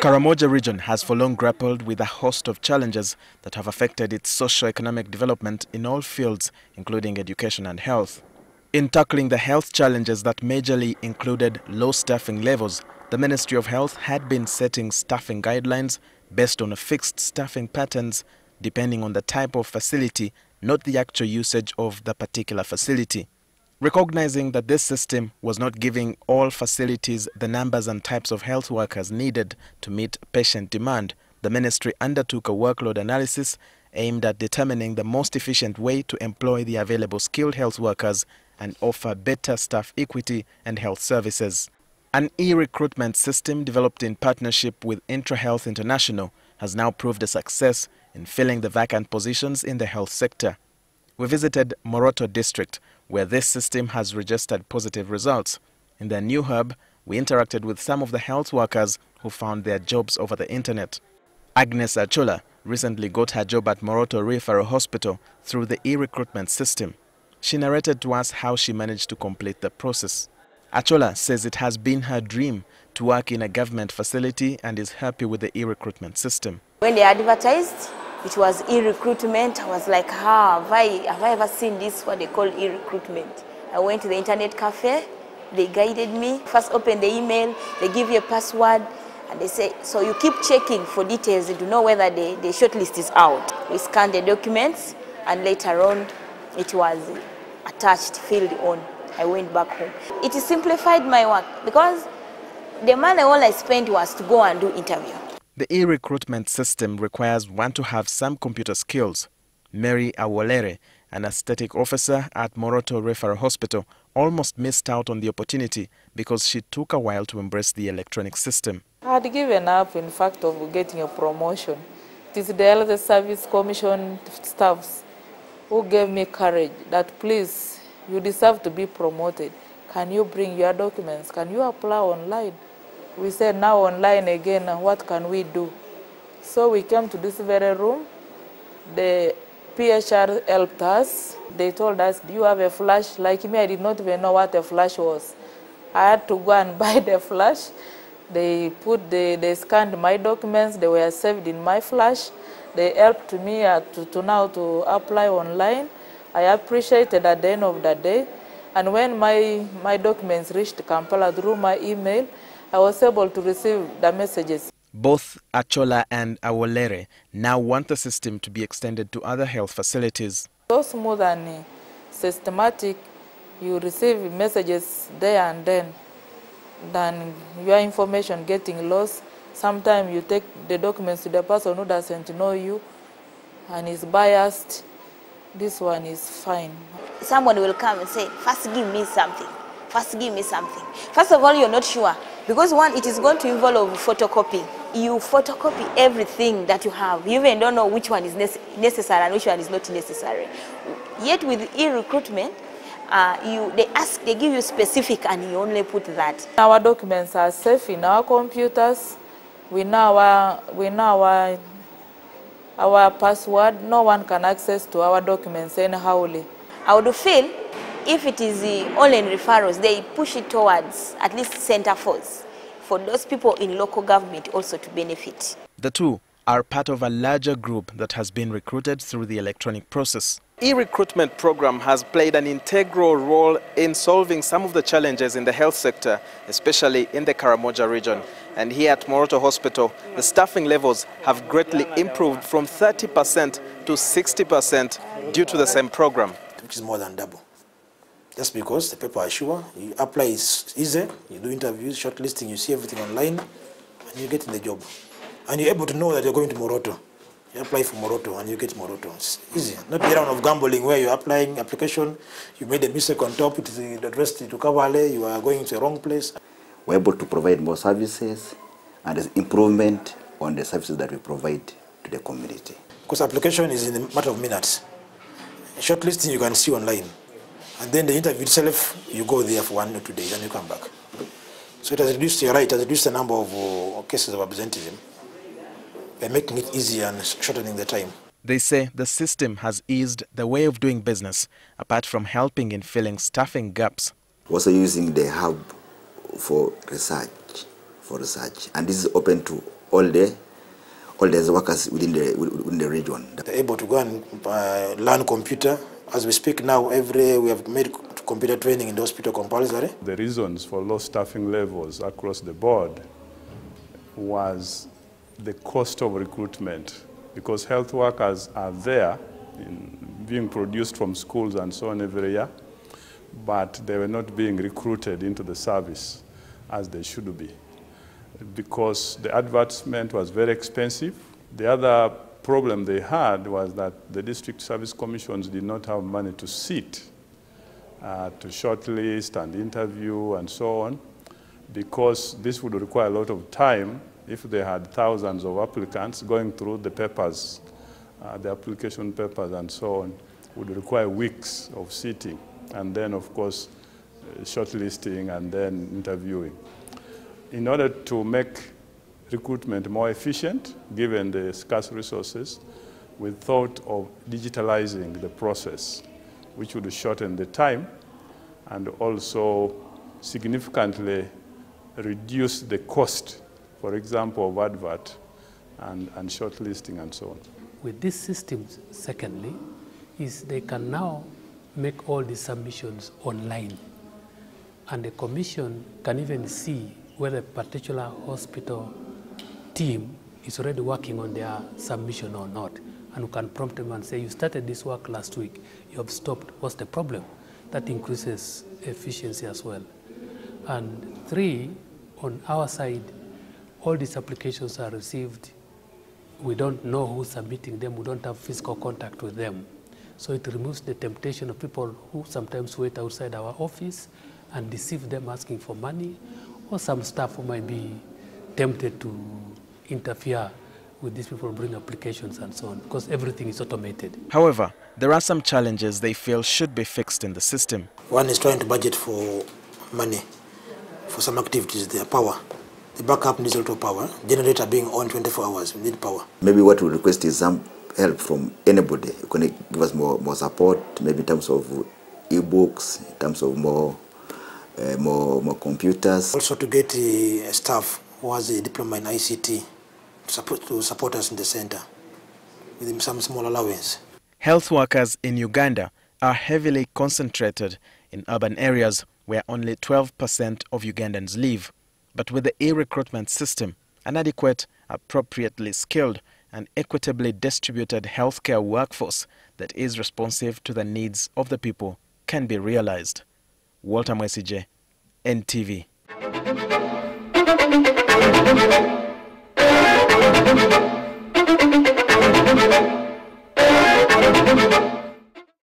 Karamoja region has for long grappled with a host of challenges that have affected its socio-economic development in all fields, including education and health. In tackling the health challenges that majorly included low staffing levels, the Ministry of Health had been setting staffing guidelines based on a fixed staffing patterns depending on the type of facility, not the actual usage of the particular facility. Recognizing that this system was not giving all facilities the numbers and types of health workers needed to meet patient demand, the ministry undertook a workload analysis aimed at determining the most efficient way to employ the available skilled health workers and offer better staff equity and health services. An e-recruitment system developed in partnership with IntraHealth International has now proved a success in filling the vacant positions in the health sector. We visited Moroto district, where this system has registered positive results. In their new hub, we interacted with some of the health workers who found their jobs over the internet. Agnes Achola recently got her job at Moroto Referral Hospital through the e-recruitment system. She narrated to us how she managed to complete the process. Achola says it has been her dream to work in a government facility and is happy with the e-recruitment system. When they advertised, it was e-recruitment. I was like, have I ever seen this, what they call e-recruitment? I went to the internet cafe, they guided me. First open the email, they give you a password, and they say, so you keep checking for details to know whether the shortlist is out. We scanned the documents, and later on, it was attached, filled on. I went back home. It simplified my work because the money all I spent was to go and do interview. The e-recruitment system requires one to have some computer skills. Mary Awolere, an aesthetic officer at Moroto Referral Hospital, almost missed out on the opportunity because she took a while to embrace the electronic system. I had given up, in fact, of getting a promotion. It is the Health Service Commission staffs who gave me courage that, please, you deserve to be promoted. Can you bring your documents? Can you apply online? We said, now online again, what can we do? So we came to this very room. The PHR helped us. They told us, do you have a flash? Like me, I did not even know what a flash was. I had to go and buy the flash. They scanned my documents. They were saved in my flash. They helped me to apply online. I appreciated at the end of the day. And when my documents reached Kampala through my email, I was able to receive the messages. Both Achola and Awolere now want the system to be extended to other health facilities. So smooth and systematic, you receive messages there and then, than your information getting lost. Sometimes you take the documents to the person who doesn't know you and is biased. This one is fine. Someone will come and say, first give me something. First give me something. First of all, you're not sure. Because one, it is going to involve photocopy. You photocopy everything that you have. You even don't know which one is necessary and which one is not necessary. Yet with e-recruitment, they give you specific and you only put that. Our documents are safe in our computers. We know our password. No one can access to our documents anyhowly. I would feel if it is online referrals, they push it towards at least center force for those people in local government also to benefit. The two are part of a larger group that has been recruited through the electronic process. E-recruitment program has played an integral role in solving some of the challenges in the health sector, especially in the Karamoja region. And here at Moroto Hospital, the staffing levels have greatly improved from 30% to 60% due to the same program. Which is more than double. Just because the people are sure, you apply is easy, you do interviews, shortlisting, you see everything online, and you get in the job. And you're able to know that you're going to Moroto. You apply for Moroto and you get Moroto. It's easy. Not the round of gambling where you're applying application, you made a mistake on top, it is addressed to Kavale, you are going to the wrong place. We're able to provide more services and there's improvement on the services that we provide to the community. Because application is in a matter of minutes. Shortlisting you can see online. And then the interview itself, you go there for 1 or 2 days and you come back. So it has reduced your right, it has reduced the number of cases of absenteeism. by making it easier and shortening the time. They say the system has eased the way of doing business, apart from helping in filling staffing gaps. Also using the hub for research, and this is open to all the workers within the region. They're able to go and learn computer. As we speak now, we have made computer training in the hospital compulsory. The reasons for low staffing levels across the board was the cost of recruitment, because health workers are there being produced from schools and so on every year, but they were not being recruited into the service as they should be, because the advertisement was very expensive. The other problem they had was that the district service commissions did not have money to sit, to shortlist and interview and so on, because this would require a lot of time. If they had thousands of applicants going through the papers, the application papers and so on, would require weeks of sitting, and then of course shortlisting and then interviewing. In order to make recruitment more efficient, given the scarce resources, we thought of digitalizing the process, which would shorten the time and also significantly reduce the cost, for example, of advert and shortlisting and so on. With this system, secondly, is they can now make all the submissions online, and the commission can even see whether a particular hospital team is already working on their submission or not, and we can prompt them and say, you started this work last week, you have stopped, what's the problem? That increases efficiency as well. And three, on our side, all these applications are received. We don't know who's submitting them. We don't have physical contact with them. So it removes the temptation of people who sometimes wait outside our office and deceive them asking for money, or some staff who might be tempted to interfere with these people bring applications and so on, because everything is automated. However, there are some challenges they feel should be fixed in the system. One is trying to budget for money for some activities, their power. The backup needs a lot of power. Generator being on 24 hours, we need power. Maybe what we request is some help from anybody. You can give us more support, maybe in terms of e-books, in terms of more computers. Also to get staff who has a diploma in ICT to support us in the center with some small allowance. Health workers in Uganda are heavily concentrated in urban areas where only 12% of Ugandans live. But with the e-recruitment system, an adequate, appropriately skilled and equitably distributed healthcare workforce that is responsive to the needs of the people can be realized. Walter Mwesije, NTV.